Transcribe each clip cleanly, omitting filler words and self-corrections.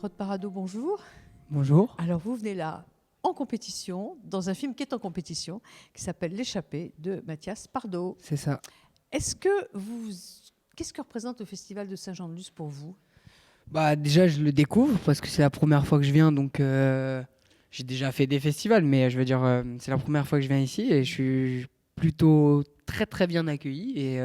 Rod Parado, bonjour. Bonjour. Alors vous venez là en compétition, dans un film qui est en compétition, qui s'appelle L'échappée de Mathias Pardo. C'est ça. Qu'est-ce que représente le Festival de Saint-Jean-de-Luz pour vous? Bah déjà je le découvre parce que c'est la première fois que je viens, donc j'ai déjà fait des festivals, mais je veux dire c'est la première fois que je viens ici et je suis plutôt très très bien accueilli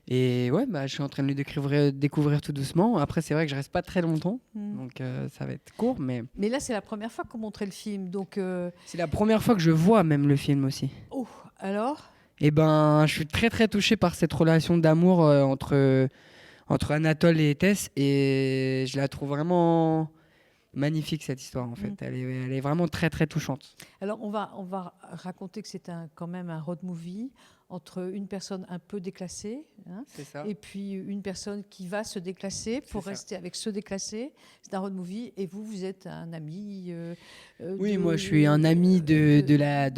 et ouais, bah je suis en train de le découvrir tout doucement. Après c'est vrai que je reste pas très longtemps, donc ça va être court, mais Mais là, c'est la première fois qu'on montrait le film, donc... c'est la première fois que je vois même le film aussi. Oh, alors? Et ben je suis très très touché par cette relation d'amour entre Anatole et Tess, et je la trouve vraiment magnifique cette histoire en fait. Elle est vraiment très très touchante. Alors, on va raconter que c'est quand même un road movie entre une personne un peu déclassée, hein, C'est ça. et puis une personne qui va se déclasser pour C'est ça. rester avec ceux déclassés. C'est un road movie, et vous êtes un ami. Oui, moi je suis un ami de la.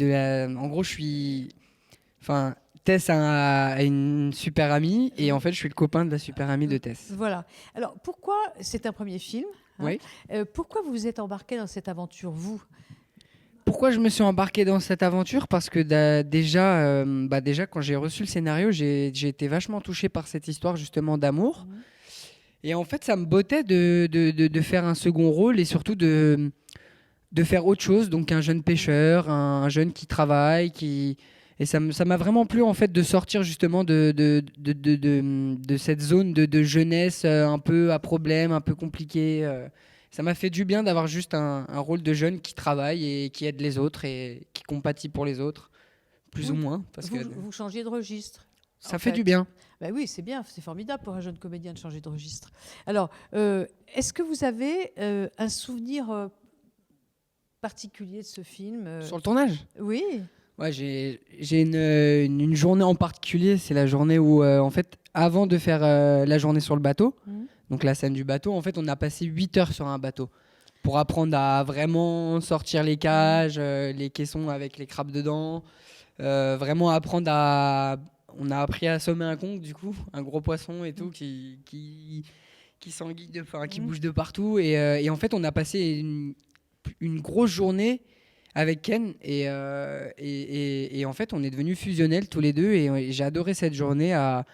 En gros, je suis. Enfin, Tess a une super amie et en fait, je suis le copain de la super amie de Tess. Voilà. Alors, pourquoi c'est un premier film, hein, Oui. pourquoi vous vous êtes embarqué dans cette aventure, vous? Pourquoi je me suis embarqué dans cette aventure? Parce que déjà, quand j'ai reçu le scénario, j'ai été vachement touché par cette histoire justement d'amour. Et en fait, ça me bottait de faire un second rôle et surtout de faire autre chose. Donc un jeune pêcheur, un jeune qui travaille, et ça m'a vraiment plu en fait de sortir justement de cette zone de jeunesse un peu à problème, un peu compliquée. Ça m'a fait du bien d'avoir juste un rôle de jeune qui travaille et qui aide les autres et qui compatit pour les autres, plus ou moins. Parce que Vous changiez de registre. ça fait du bien. Ben oui, c'est bien, c'est formidable pour un jeune comédien de changer de registre. Alors, est-ce que vous avez un souvenir particulier de ce film Sur le tournage? Oui. Ouais, j'ai une journée en particulier. C'est la journée où, en fait, avant de faire la journée sur le bateau, donc la scène du bateau, en fait, on a passé 8 heures sur un bateau pour apprendre à vraiment sortir les cages, les caissons avec les crabes dedans, vraiment apprendre à... On a appris à assommer un conque, du coup, un gros poisson et tout, qui s'enguille qui bouge de partout. Et en fait, on a passé une grosse journée avec Ken et en fait on est devenus fusionnels tous les deux et j'ai adoré cette journée à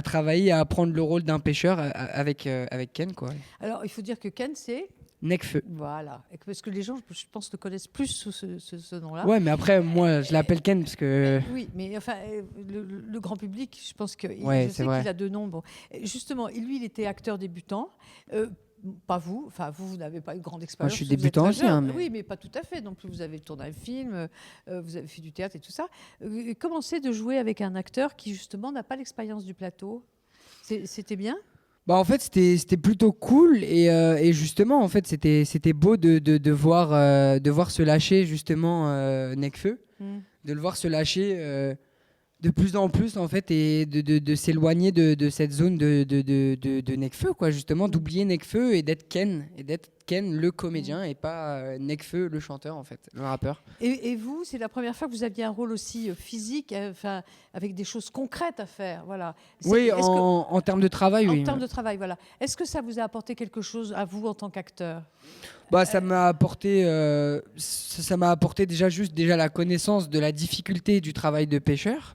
travailler, à apprendre le rôle d'un pêcheur avec Ken, quoi. Alors, il faut dire que Ken, c'est... Necfeu. Voilà. Parce que les gens, je pense, le connaissent plus sous ce nom-là. Ouais, mais après, moi, je l'appelle Ken parce que... Oui, mais enfin, le grand public, je pense que... Ouais, je c'est sais vrai. qu'il a deux noms. Bon. Justement, lui, il était acteur débutant. Pas vous. Enfin, vous n'avez pas une grande Moi, expérience. je suis Vous êtes débutant très aussi. jeune. Hein, mais... Oui, mais pas tout à fait non plus. Vous avez tourné un film, vous avez fait du théâtre et tout ça. Comment c'est de jouer avec un acteur qui, justement, n'a pas l'expérience du plateau? C'était bien? Bah en fait c'était plutôt cool et justement en fait c'était beau de voir se lâcher justement Necfeu, de le voir se lâcher de plus en plus en fait et de s'éloigner de cette zone de Necfeu, quoi, justement d'oublier Necfeu et d'être Ken le comédien et pas Necfeu le chanteur, en fait, le rappeur. Et vous, c'est la première fois que vous aviez un rôle aussi physique, enfin, avec des choses concrètes à faire, voilà. Oui, en termes de travail, oui. En termes de travail, voilà. Est-ce que ça vous a apporté quelque chose à vous en tant qu'acteur? Bah, ça m'a apporté déjà la connaissance de la difficulté du travail de pêcheur.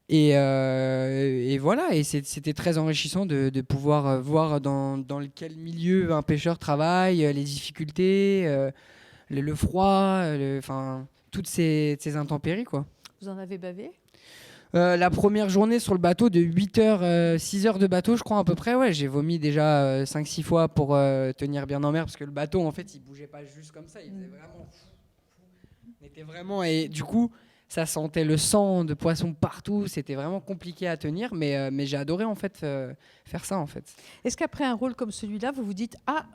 Et voilà, et c'était très enrichissant de pouvoir voir dans quel milieu un pêcheur travaille, les difficultés, le froid, toutes ces intempéries, quoi. Vous en avez bavé? La première journée sur le bateau de 8 heures, 6 heures de bateau, je crois à peu près, ouais, j'ai vomi déjà 5-6 fois pour tenir bien en mer, parce que le bateau, en fait, il bougeait pas juste comme ça, il faisait vraiment... On était vraiment... Et du coup, ça sentait le sang de poisson partout, c'était vraiment compliqué à tenir, mais j'ai adoré, en fait, faire ça, en fait. Est-ce qu'après un rôle comme celui-là, vous vous dites « Ah,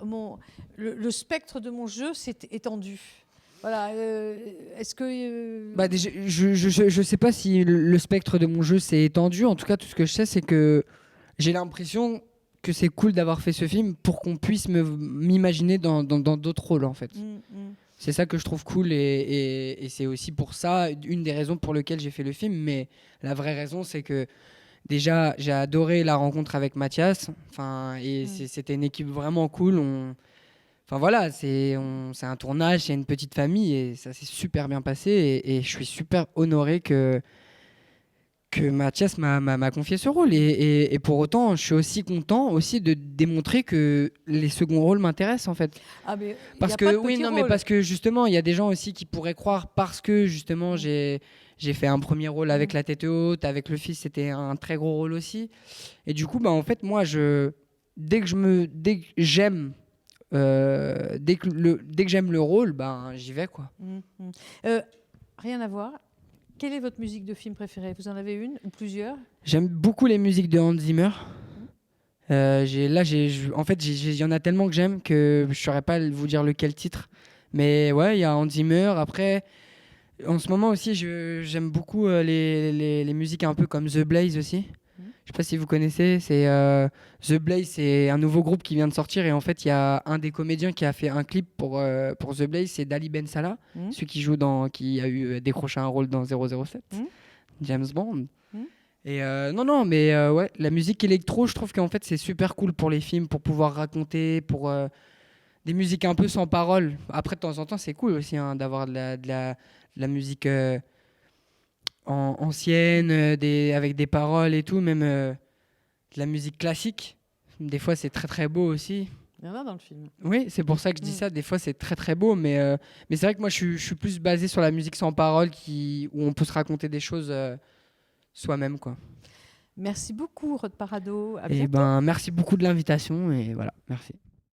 le spectre de mon jeu s'est étendu ». Voilà, est-ce que... Bah, déjà, je sais pas si le spectre de mon jeu s'est étendu. En tout cas, tout ce que je sais, c'est que j'ai l'impression que c'est cool d'avoir fait ce film pour qu'on puisse m'imaginer dans d'autres rôles, en fait. C'est ça que je trouve cool et c'est aussi pour ça, une des raisons pour lesquelles j'ai fait le film. Mais la vraie raison, c'est que déjà, j'ai adoré la rencontre avec Mathias. C'était une équipe vraiment cool. Enfin voilà, c'est un tournage, c'est une petite famille et ça s'est super bien passé et je suis super honoré que Mathias m'a confié ce rôle. Et pour autant, je suis aussi content aussi de démontrer que les seconds rôles m'intéressent en fait. Ah, mais il Parce n'y a que pas de oui, petit non, mais rôle. parce que justement, il y a des gens aussi qui pourraient croire parce que justement j'ai fait un premier rôle avec La Tête Haute, avec Le Fils, c'était un très gros rôle aussi. Et du coup, bah en fait, moi, dès que j'aime dès que j'aime le rôle, ben j'y vais quoi. Rien à voir. Quelle est votre musique de film préférée? Vous en avez une ou plusieurs? J'aime beaucoup les musiques de Hans Zimmer. En fait, il y en a tellement que j'aime que je saurais pas vous dire lequel titre. Mais ouais, il y a Hans Zimmer. Après, en ce moment aussi, j'aime beaucoup les musiques un peu comme The Blaze aussi. Je sais pas si vous connaissez. The Blaze, c'est un nouveau groupe qui vient de sortir et en fait, il y a un des comédiens qui a fait un clip pour The Blaze, c'est Dali Ben Salah, celui qui a eu décroché un rôle dans 007, James Bond. Et non, mais ouais, la musique électro, je trouve qu'en fait, c'est super cool pour les films, pour pouvoir raconter, pour des musiques un peu sans parole. Après, de temps en temps, c'est cool aussi d'avoir de la musique ancienne, avec des paroles et tout, même de la musique classique. Des fois, c'est très très beau aussi. Il y en a dans le film. Oui, c'est pour ça que je dis ça. Des fois, c'est très très beau, mais c'est vrai que moi, je suis plus basé sur la musique sans parole où on peut se raconter des choses soi-même, quoi. Merci beaucoup, Rod Parado. À Et bientôt. merci beaucoup de l'invitation et voilà, merci.